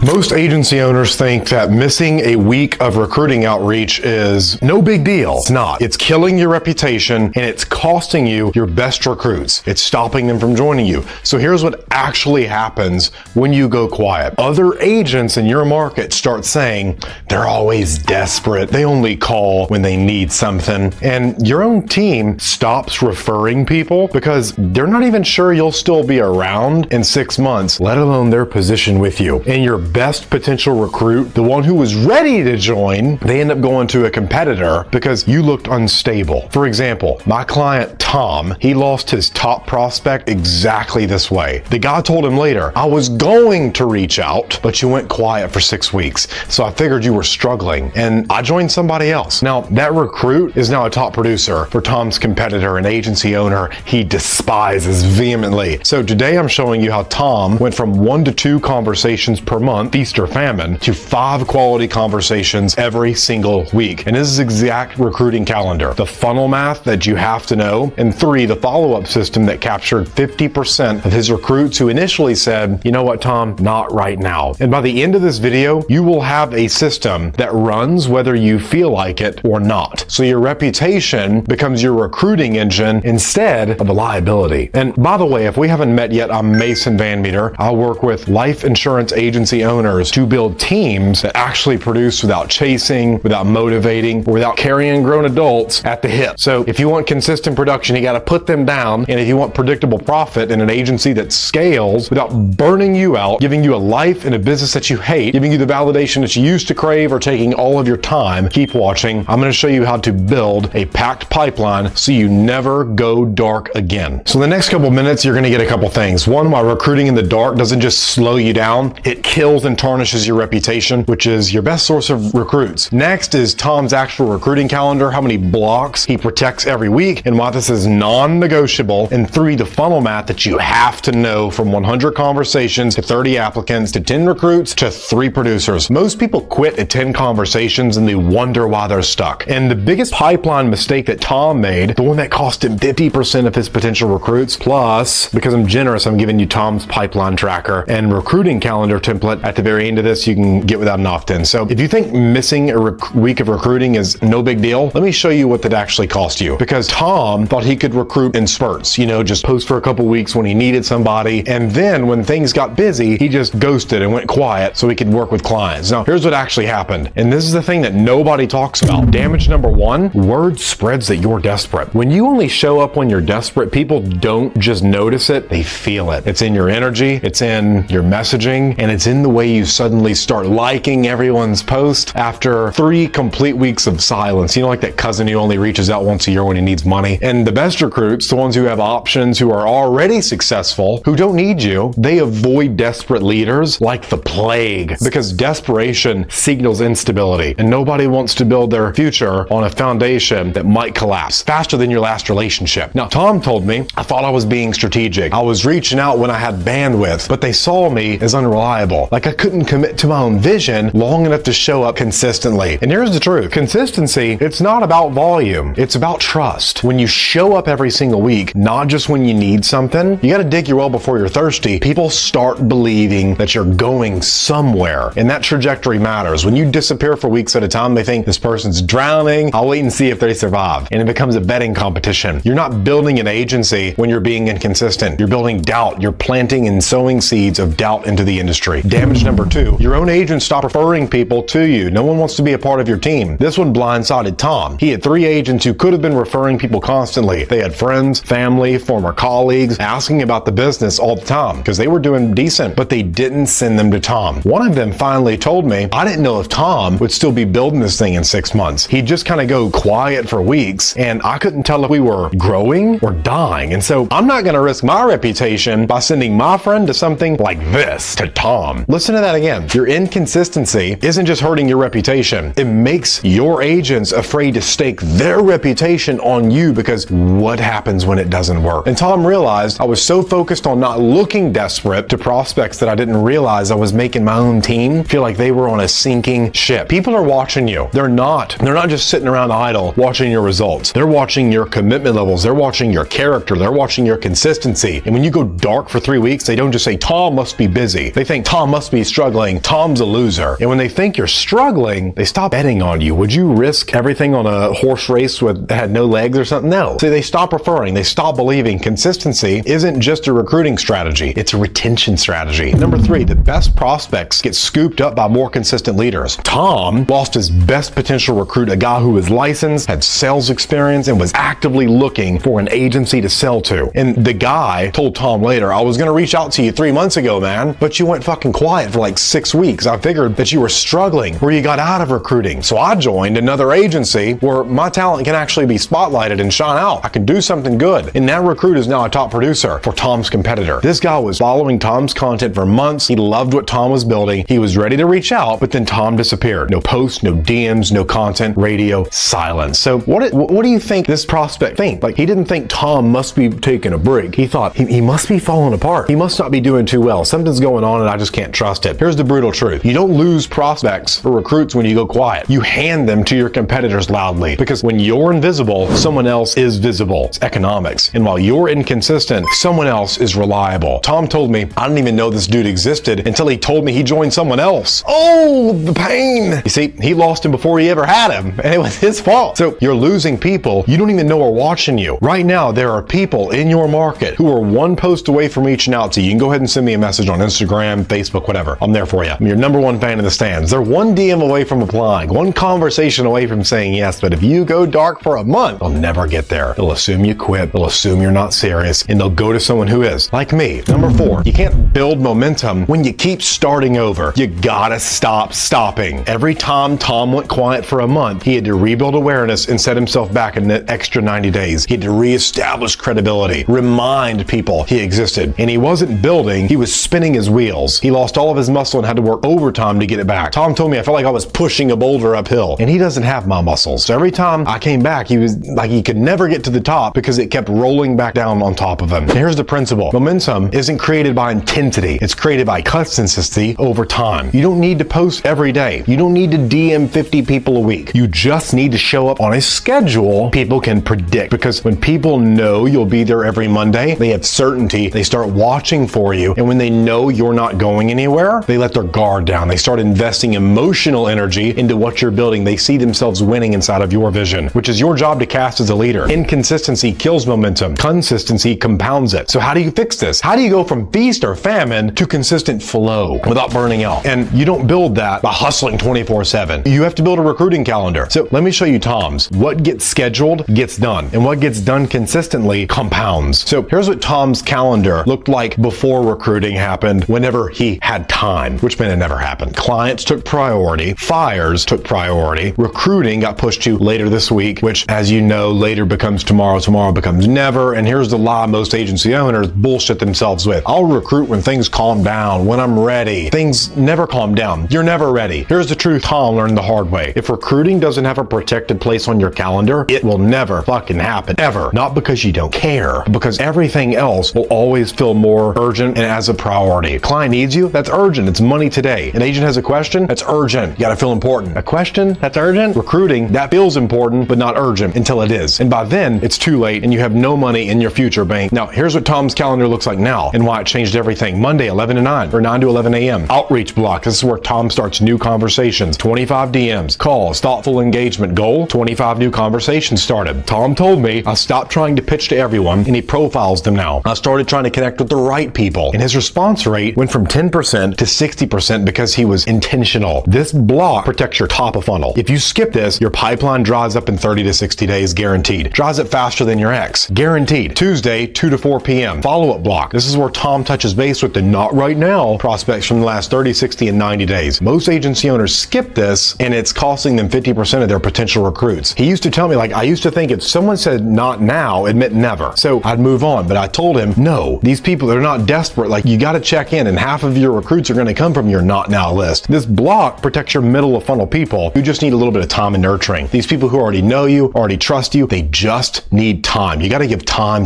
Most agency owners think that missing a week of recruiting outreach is no big deal. It's not. It's killing your reputation and it's costing you your best recruits. It's stopping them from joining you. So here's what actually happens when you go quiet. Other agents in your market start saying they're always desperate. They only call when they need something. And your own team stops referring people because they're not even sure you'll still be around in 6 months, let alone their position with you. And your best potential recruit, the one who was ready to join, they end up going to a competitor because you looked unstable. For example, my client Tom, he lost his top prospect exactly this way. The guy told him later, I was going to reach out, but you went quiet for 6 weeks. So I figured you were struggling and I joined somebody else. Now that recruit is now a top producer for Tom's competitor, an agency owner he despises vehemently. So today I'm showing you how Tom went from 1 to 2 conversations per month, feast or famine, to 5 quality conversations every single week. And this is exact recruiting calendar, the funnel math that you have to know, and 3, the follow-up system that captured 50% of his recruits who initially said, you know what, Tom, not right now. And by the end of this video, you will have a system that runs whether you feel like it or not. So your reputation becomes your recruiting engine instead of a liability. And by the way, if we haven't met yet, I'm Mason VanMeter. I work with life insurance agency owners to build teams that actually produce without chasing, without motivating, or without carrying grown adults at the hip. So if you want consistent production, you got to put them down. And if you want predictable profit in an agency that scales without burning you out, giving you a life in a business that you hate, giving you the validation that you used to crave, or taking all of your time, keep watching. I'm going to show you how to build a packed pipeline so you never go dark again. So in the next couple minutes, you're going to get a couple things. One, why recruiting in the dark doesn't just slow you down, it kills and tarnishes your reputation, which is your best source of recruits. Next is Tom's actual recruiting calendar, how many blocks he protects every week, and why this is non-negotiable. And 3, the funnel math that you have to know from 100 conversations to 30 applicants to 10 recruits to 3 producers. Most people quit at 10 conversations and they wonder why they're stuck. And the biggest pipeline mistake that Tom made, the one that cost him 50% of his potential recruits, plus, because I'm generous, I'm giving you Tom's pipeline tracker and recruiting calendar template at the very end of this you can get without an opt-in. So if you think missing a week of recruiting is no big deal, let me show you what that actually cost you. Because Tom thought he could recruit in spurts, just post for a couple weeks when he needed somebody, and then when things got busy, he just ghosted and went quiet so he could work with clients. Now, here's what actually happened, and this is the thing that nobody talks about. Damage number 1, word spreads that you're desperate. When you only show up when you're desperate, people don't just notice it, they feel it. It's in your energy, it's in your messaging, and it's in the way you suddenly start liking everyone's post after 3 complete weeks of silence. Like that cousin who only reaches out once a year when he needs money. And the best recruits, the ones who have options, who are already successful, who don't need you, they avoid desperate leaders like the plague, because desperation signals instability, and nobody wants to build their future on a foundation that might collapse faster than your last relationship. Now, Tom told me, I thought I was being strategic. I was reaching out when I had bandwidth, but they saw me as unreliable. Like I couldn't commit to my own vision long enough to show up consistently. And here's the truth. Consistency, it's not about volume. It's about trust. When you show up every single week, not just when you need something, you got to dig your well before you're thirsty. People start believing that you're going somewhere, and that trajectory matters. When you disappear for weeks at a time, they think this person's drowning. I'll wait and see if they survive. And it becomes a betting competition. You're not building an agency when you're being inconsistent. You're building doubt. You're planting and sowing seeds of doubt into the industry. Damage number 2, your own agents stop referring people to you. No one wants to be a part of your team. This one blindsided Tom. He had 3 agents who could have been referring people constantly. They had friends, family, former colleagues asking about the business all the time because they were doing decent, but they didn't send them to Tom. One of them finally told me, I didn't know if Tom would still be building this thing in 6 months. He'd just kind of go quiet for weeks, and I couldn't tell if we were growing or dying. And so I'm not going to risk my reputation by sending my friend to something like this, to Tom. Listen to that again. Your inconsistency isn't just hurting your reputation. It makes your agents afraid to stake their reputation on you, because what happens when it doesn't work? And Tom realized I was so focused on not looking desperate to prospects that I didn't realize I was making my own team feel like they were on a sinking ship. People are watching you. They're not just sitting around idle watching your results. They're watching your commitment levels. They're watching your character. They're watching your consistency. And when you go dark for 3 weeks, they don't just say, Tom must be busy. They think Tom must must be struggling. Tom's a loser. And when they think you're struggling, they stop betting on you. Would you risk everything on a horse race that had no legs or something? No. So they stop referring. They stop believing. Consistency isn't just a recruiting strategy. It's a retention strategy. Number 3, the best prospects get scooped up by more consistent leaders. Tom lost his best potential recruit, a guy who was licensed, had sales experience, and was actively looking for an agency to sell to. And the guy told Tom later, I was going to reach out to you 3 months ago, man, but you went fucking quiet for like 6 weeks. I figured that you were struggling where you got out of recruiting. So I joined another agency where my talent can actually be spotlighted and shine out. I can do something good. And that recruit is now a top producer for Tom's competitor. This guy was following Tom's content for months. He loved what Tom was building. He was ready to reach out, but then Tom disappeared. No posts, no DMs, no content, radio, silence. So what do you think this prospect think? Like, he didn't think Tom must be taking a break. He thought he must be falling apart. He must not be doing too well. Something's going on and I just can't trust it. Here's the brutal truth. You don't lose prospects for recruits when you go quiet. You hand them to your competitors loudly, because when you're invisible, someone else is visible. It's economics. And while you're inconsistent, someone else is reliable. Tom told me, I didn't even know this dude existed until he told me he joined someone else. Oh, the pain. You see, he lost him before he ever had him, and it was his fault. So you're losing people you don't even know are watching you. Right now, there are people in your market who are one post away from reaching out to you. You can go ahead and send me a message on Instagram, Facebook, whatever. I'm there for you. I'm your number one fan in the stands. They're one DM away from applying, one conversation away from saying yes, but if you go dark for a month, they'll never get there. They'll assume you quit. They'll assume you're not serious, and they'll go to someone who is, like me. Number 4, you can't build momentum when you keep starting over. You gotta stop stopping. Every time Tom went quiet for a month, he had to rebuild awareness and set himself back in the extra 90 days. He had to reestablish credibility, remind people he existed. And he wasn't building, he was spinning his wheels. He lost all of his muscle and had to work overtime to get it back. Tom told me I felt like I was pushing a boulder uphill, and he doesn't have my muscles. So every time I came back, he was like he could never get to the top because it kept rolling back down on top of him. And here's the principle. Momentum isn't created by intensity. It's created by consistency over time. You don't need to post every day. You don't need to DM 50 people a week. You just need to show up on a schedule people can predict, because when people know you'll be there every Monday, they have certainty. They start watching for you. And when they know you're not going anywhere, they let their guard down. They start investing emotional energy into what you're building. They see themselves winning inside of your vision, which is your job to cast as a leader. Inconsistency kills momentum. Consistency compounds it. So how do you fix this? How do you go from feast or famine to consistent flow without burning out? And you don't build that by hustling 24/7. You have to build a recruiting calendar. So let me show you Tom's. What gets scheduled gets done, and what gets done consistently compounds. So here's what Tom's calendar looked like before recruiting happened, whenever he had time, which meant it never happened. Clients took priority, fires took priority, recruiting got pushed to later this week, which, as you know, later becomes tomorrow, tomorrow becomes never. And here's the lie most agency owners bullshit themselves with. I'll recruit when things calm down, when I'm ready. Things never calm down. You're never ready. Here's the truth Tom learned the hard way. If recruiting doesn't have a protected place on your calendar, it will never fucking happen, ever. Not because you don't care, but because everything else will always feel more urgent and as a priority. A client needs you, that's urgent. It's money today. An agent has a question, that's urgent. You gotta feel important. A question, that's urgent. Recruiting, that feels important, but not urgent until it is. And by then, it's too late and you have no money in your future bank. Now, here's what Tom's calendar looks like now and why it changed everything. Monday, 11 to 9, or 9 to 11 a.m. Outreach block. This is where Tom starts new conversations. 25 DMs, calls, thoughtful engagement. Goal, 25 new conversations started. Tom told me I stopped trying to pitch to everyone and he profiles them now. I started trying to connect with the right people, and his response rate went from 10% to 60% because he was intentional. This block protects your top of funnel. If you skip this, your pipeline dries up in 30 to 60 days, guaranteed. Dries up faster than your ex, guaranteed. Tuesday, 2 to 4 p.m. Follow-up block. This is where Tom touches base with the not right now prospects from the last 30, 60, and 90 days. Most agency owners skip this, and it's costing them 50% of their potential recruits. He used to tell me, like, I used to think if someone said not now, it meant never. So I'd move on, but I told him, no, these people, they're not desperate. Like, you got to check in, and half of your recruits are going to come from your not now list. This block protects your middle of funnel people who just need a little bit of time and nurturing. These people who already know you, already trust you, they just need time. You got to give time.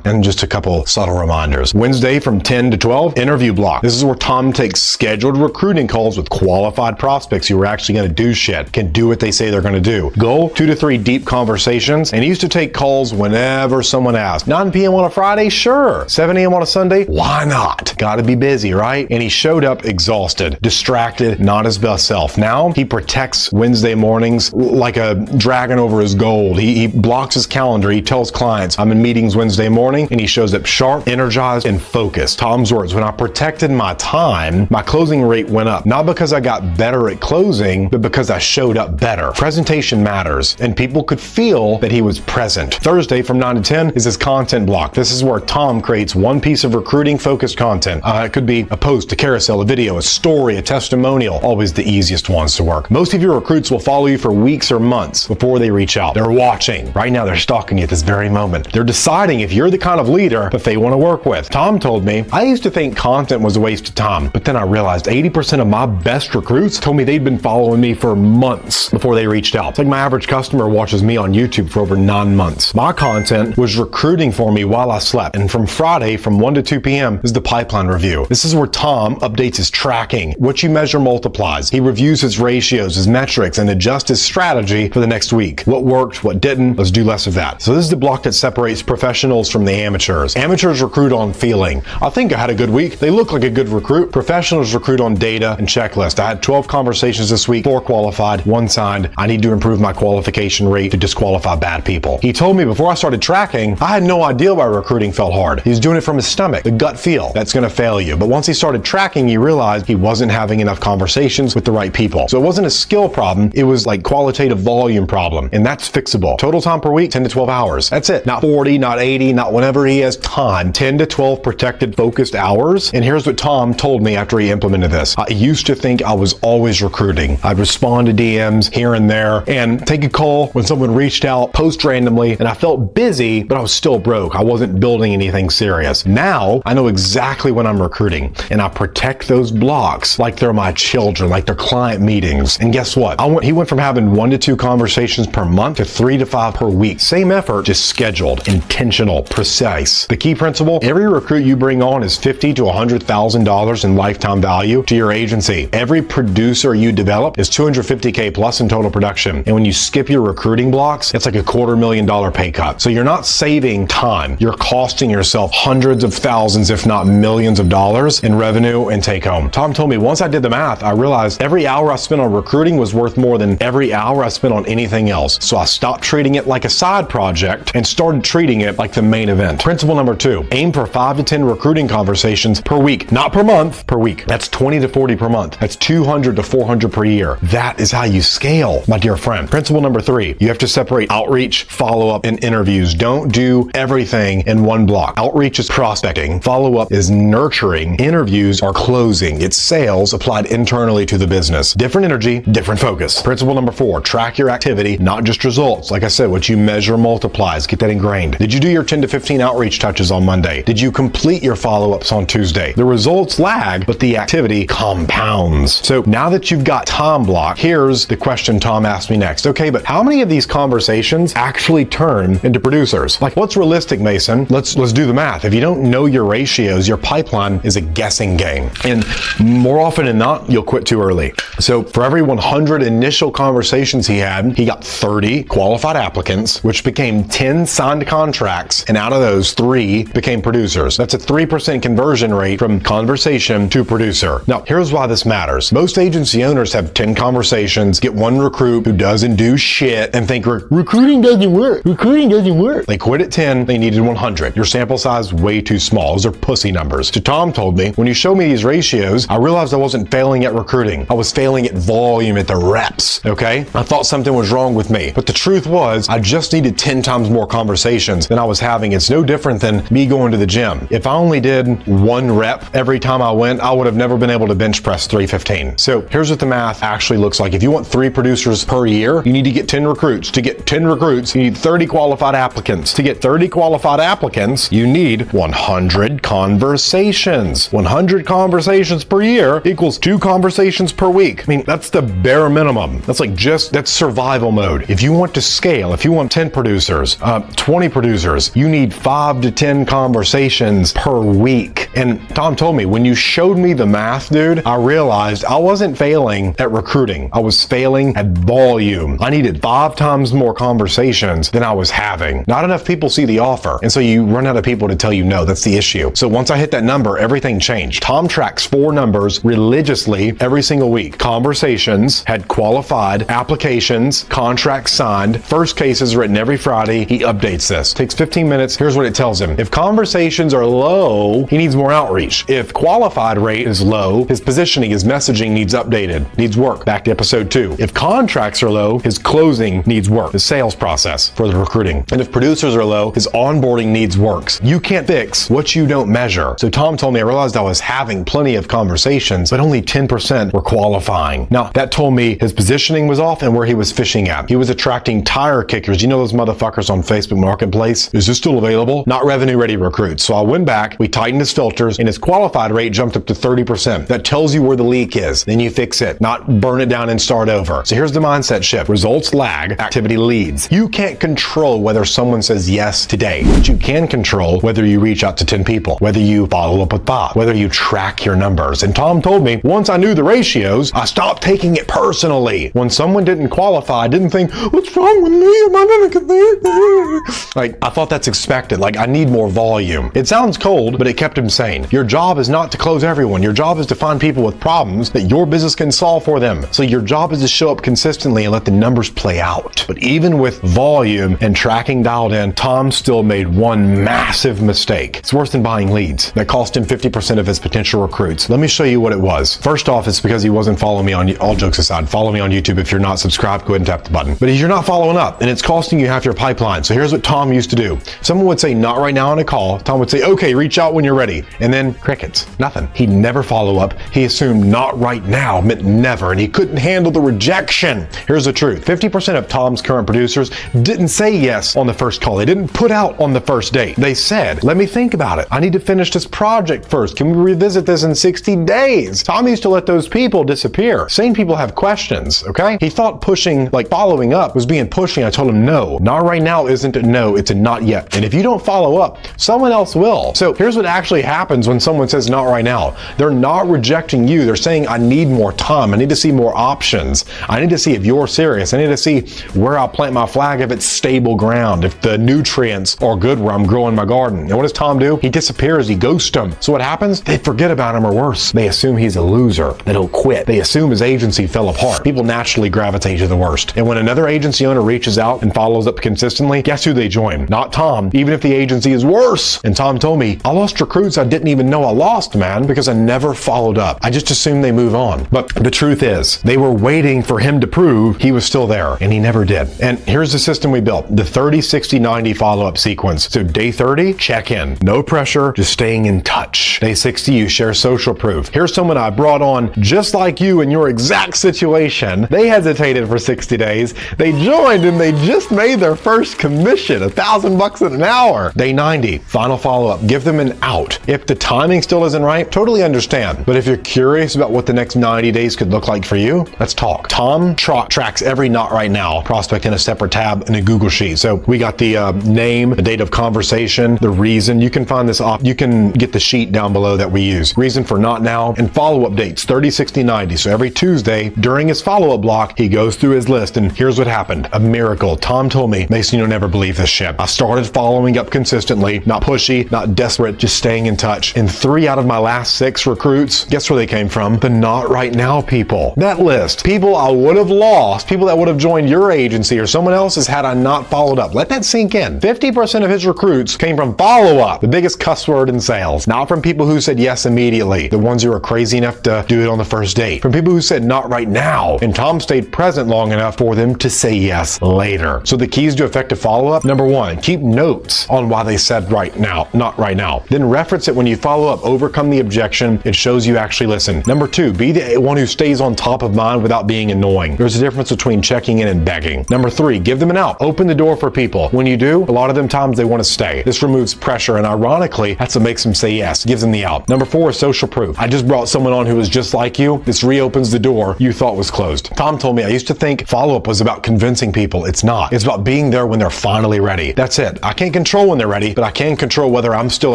And just a couple subtle reminders. Wednesday from 10 to 12, interview block. This is where Tom takes scheduled recruiting calls with qualified prospects who are actually going to do shit, can do what they say they're going to do. Goal, 2 to 3 deep conversations. And he used to take calls whenever someone asked. 9 p.m. on a Friday? Sure. 7 a.m. on a Sunday? Why not? Got to be busy, right? And he showed showed up exhausted, distracted, not his best self. Now he protects Wednesday mornings like a dragon over his gold. He blocks his calendar. He tells clients, I'm in meetings Wednesday morning, and he shows up sharp, energized, and focused. Tom's words, when I protected my time, my closing rate went up. Not because I got better at closing, but because I showed up better. Presentation matters, and people could feel that he was present. Thursday from 9 to 10 is his content block. This is where Tom creates one piece of recruiting-focused content. It could be a post, a carousel, a video, a story, a testimonial, always the easiest ones to work. Most of your recruits will follow you for weeks or months before they reach out. They're watching. Right now, they're stalking you at this very moment. They're deciding if you're the kind of leader that they want to work with. Tom told me, I used to think content was a waste of time, but then I realized 80% of my best recruits told me they'd been following me for months before they reached out. It's like my average customer watches me on YouTube for over 9 months. My content was recruiting for me while I slept. And from Friday, from 1 to 2 p.m. is the pipeline review. This is where Tom updates his tracking. What you measure multiplies. He reviews his ratios, his metrics, and adjusts his strategy for the next week. What worked, what didn't, let's do less of that. So this is the block that separates professionals from the amateurs. Amateurs recruit on feeling. I think I had a good week. They look like a good recruit. Professionals recruit on data and checklist. I had 12 conversations this week, 4 qualified, 1 signed. I need to improve my qualification rate to disqualify bad people. He told me before I started tracking, I had no idea why recruiting felt hard. He's doing it from his stomach, the gut feel. That's going to fail you. But once he started tracking, he realized he wasn't having enough conversations with the right people. So it wasn't a skill problem. It was like qualitative volume problem. And that's fixable. Total time per week, 10 to 12 hours. That's it. Not 40, not 80, not whenever he has time. 10 to 12 protected, focused hours. And here's what Tom told me after he implemented this. I used to think I was always recruiting. I'd respond to DMs here and there and take a call when someone reached out, post randomly, and I felt busy, but I was still broke. I wasn't building anything serious. Now I know exactly when I'm recruiting, and I protect those blocks like they're my children, like they're client meetings. And guess what? He went from having 1 to 2 conversations per month to 3 to 5 per week. Same effort, just scheduled, intentional, precise. The key principle, every recruit you bring on is $50,000 to $100,000 in lifetime value to your agency. Every producer you develop is $250K plus in total production. And when you skip your recruiting blocks, it's like a $250,000 pay cut. So you're not saving time. You're costing yourself hundreds of thousands, if not millions of dollars in revenue and take home. Tom told me once I did the math, I realized every hour I spent on recruiting was worth more than every hour I spent on anything else. So I stopped treating it like a side project and started treating it like the main event. Principle number 2, aim for 5 to 10 recruiting conversations per week, not per month, per week. That's 20 to 40 per month. That's 200 to 400 per year. That is how you scale, my dear friend. Principle number 3, you have to separate outreach, follow-up, and interviews. Don't do everything in one block. Outreach is prospecting. Follow-up is nurturing. Interviews are closing. It's sales applied internally to the business. Different energy, different focus. Principle number 4, track your activity, not just results. Like I said, what you measure multiplies. Get that ingrained. Did you do your 10 to 15 outreach touches on Monday? Did you complete your follow-ups on Tuesday? The results lag, but the activity compounds. So now that you've got time block, here's the question Tom asked me next. Okay, but how many of these conversations actually turn into producers? Like, what's realistic, Mason? Let's do the math. If you don't know your ratios, your pipeline is a guessing game. And more often than not, you'll quit too early. So for every 100 initial conversations he had, he got 30 qualified applicants, which became 10 signed contracts. And out of those, 3 became producers. That's a 3% conversion rate from conversation to producer. Now, here's why this matters. Most agency owners have 10 conversations, get 1 recruit who doesn't do shit, and think recruiting doesn't work. Recruiting doesn't work. They quit at 10, they needed 100. Your sample size way too small. Those are pussy numbers. So Tom told me, when you show me these ratios, I realized I wasn't failing at recruiting. I was failing at volume, at the reps, okay? I thought something was wrong with me. But the truth was, I just needed 10 times more conversations than I was having. It's no different than me going to the gym. If I only did 1 rep every time I went, I would have never been able to bench press 315. So here's what the math actually looks like. If you want 3 producers per year, you need to get 10 recruits. To get 10 recruits, you need 30 qualified applicants. To get 30 qualified applicants, you need 100 conversations. 100 conversations per year equals 2 conversations per week. I mean, that's the bare minimum. That's survival mode. If you want to scale, if you want 10 producers, 20 producers, you need 5 to 10 conversations per week. And Tom told me, when you showed me the math, dude, I realized I wasn't failing at recruiting. I was failing at volume. I needed 5 times more conversations than I was having. Not enough people see the offer. And so you run out of people to tell you no. That's the issue. So once I hit that number, everything changed. Tom tracks 4 numbers religiously every single week. Conversations, had qualified, applications, contracts signed, first cases written every Friday. He updates this. Takes 15 minutes. Here's what it tells him. If conversations are low, he needs more outreach. If qualified rate is low, his positioning, his messaging needs updated, needs work. Back to episode 2. If contracts are low, his closing needs work. The sales process for the recruiting. And if producers are low, his onboarding needs works. You can't fix what you don't measure. So Tom told me, I realized I was having plenty of conversations, but only 10% were qualifying. Now, that told me his positioning was off and where he was fishing at. He was attracting tire kickers. You know those motherfuckers on Facebook Marketplace? Is this still available? Not revenue ready recruits. So I went back, we tightened his filters, and his qualified rate jumped up to 30%. That tells you where the leak is. Then you fix it, not burn it down and start over. So here's the mindset shift. Results lag, activity leads. You can't control whether someone says yes today, but you can control whether you reach out to 10 people, whether you follow up with Bob, whether you track your numbers. And Tom told me, once I knew the ratios, I stopped taking it personally. When someone didn't qualify, I didn't think, what's wrong with me? Am I gonna get there? Like, I thought that's expected. Like, I need more volume. It sounds cold, but it kept him sane. Your job is not to close everyone. Your job is to find people with problems that your business can solve for them. So your job is to show up consistently and let the numbers play out. But even with volume and tracking dialed in, Tom still made one massive mistake. It's worse than buying leads. That cost him 50% of his potential recruits. Let me show you what it was. First off, it's because he wasn't following me on, all jokes aside, follow me on YouTube. If you're not subscribed, go ahead and tap the button. But you're not following up and it's costing you half your pipeline. So here's what Tom used to do. Someone would say, not right now on a call. Tom would say, okay, reach out when you're ready. And then crickets, nothing. He'd never follow up. He assumed not right now meant never, and he couldn't handle the rejection. Here's the truth. 50% of Tom's current producers didn't say yes on the first call. They didn't put out on the first date. They said, let me think about it. I need to finish this project first. Can we revisit this in 60 days? Tom used to let those people disappear. Sane people have questions, okay? He thought pushing, like following up, was being pushy. I told him, no, not right now isn't a no, it's a not yet. And if you don't follow up, someone else will. So here's what actually happens when someone says not right now. They're not rejecting you. They're saying, I need more time. I need to see more options. I need to see if you're serious. I need to see where I'll plant my flag, if it's stable ground, if the nutrients are good where I'm growing my garden. And what does Tom do? He disappears. He ghosts them. So what happens? They forget about him, or worse, they assume he's a loser, that he'll quit. They assume his agency fell apart. People naturally gravitate to the worst. And when another agency owner reaches out and follows up consistently, guess who they join? Not Tom, even if the agency is worse. And Tom told me, I lost recruits I didn't even know I lost, man, because I never followed up. I just assumed they move on. But the truth is, they were waiting for him to prove he was still there, and he never did. And here's the system we built, the 30, 60, 90 follow-up sequence. So day 30, check in. No pressure, just staying in touch. Day 60, you share social proof. Here's someone I brought on just like you in your exact situation. They hesitated for 60 days. They joined and they just made their first commission, $1,000 an hour. Day 90, final follow-up. Give them an out. If the timing still isn't right, totally understand. But if you're curious about what the next 90 days could look like for you, let's talk. Tom tracks every not right now prospect in a separate tab in a Google Sheet. So we got the name, the date of conversation, the reason. You can find this you can get the sheet down below that we use. Reason for not now, and follow-up dates, 30, 60, 90. So every Tuesday during his follow-up block, he goes through his list, and here's what happened. A miracle. Tom told me, Mason, you'll never believe this shit. I started following up consistently, not pushy, not desperate, just staying in touch. And 3 out of my last 6 recruits, guess where they came from? The not right now people. That list, people I would have lost, people that would have joined your agency or someone else's had I not followed up. Let that sink in. 50% of his recruits came from follow-up, the biggest cuss word in sales. Not from people who said yes immediately, the ones who were crazy enough to do it on the first date. From people who said not right now, and Tom stayed present long enough for them to say yes later. So the keys to effective follow-up, number 1, keep notes on why they said right now, not right now. Then reference it when you follow up, overcome the objection. It shows you actually listen. Number 2, be the one who stays on top of mind without being annoying. There's a difference between checking in and begging. Number 3, give them an out. Open the door for people. When you do, a lot of them times they want to stay. This removes pressure, and ironically, that's what makes them say yes, gives them the out. Number 4 is social proof. I just brought someone on who was just like you. This reopens the door you thought was closed. Tom told me, I used to think follow-up was about convincing people. It's not. It's about being there when they're finally ready. That's it. I can't control when they're ready, but I can control whether I'm still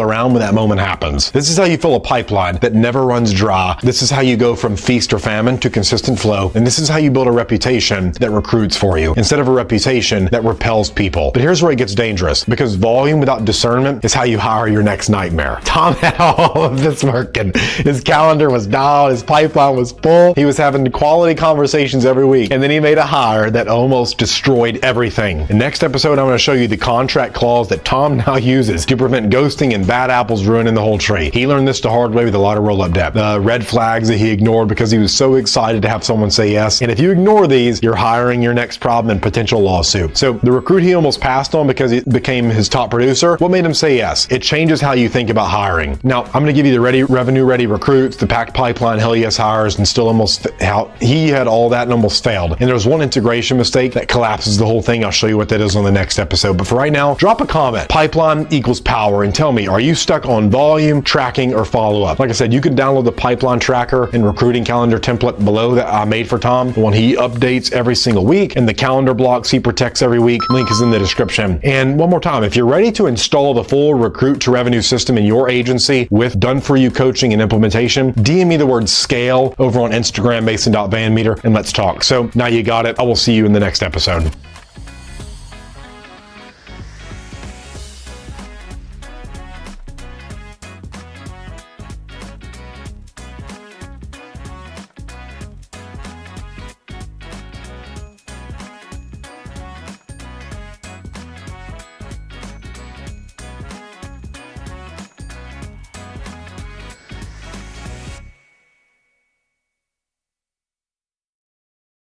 around when that moment happens. This is how you fill a pipeline that never runs dry. This is how you go from feast or famine to consistent flow. And this is how you build a reputation that recruits for you instead of a reputation that repels people. But here's where it gets dangerous, because volume without discernment is how you hire your next nightmare. Tom had all of this work working. His calendar was dialed, his pipeline was full. He was having quality conversations every week. And then he made a hire that almost destroyed everything. In the next episode, I'm going to show you the contract clause that Tom now uses to prevent ghosting and bad apples ruining the whole tree. He learned this the hard way with a lot of roll-up debt. The red flags that he ignored because he was so excited to have someone say yes. And if you ignore these, you're hiring your next problem and potential lawsuit. So the recruit he almost passed on because it became his top producer, what made him say yes? It changes how you think about hiring. Now, I'm going to give you the revenue-ready recruits, the packed pipeline, hell yes hires, and still almost how he had all that and almost failed. And there's one integration mistake that collapses the whole thing. I'll show you what that is on the next episode. But for right now, drop a comment. Pipeline equals power, and tell me, are you stuck on volume, tracking, or follow-up? Like I said, you can download the pipeline tracker and recruiting calendar template below that I made for Tom, the one he updates every single week, and the calendar blocks he protects every week. Link is in the description. And one more time, if you're ready to install the full recruit to revenue system in your agency with done-for-you coaching and implementation, DM me the word scale over on Instagram, mason.vanmeter, and let's talk. So now you got it. I will see you in the next episode.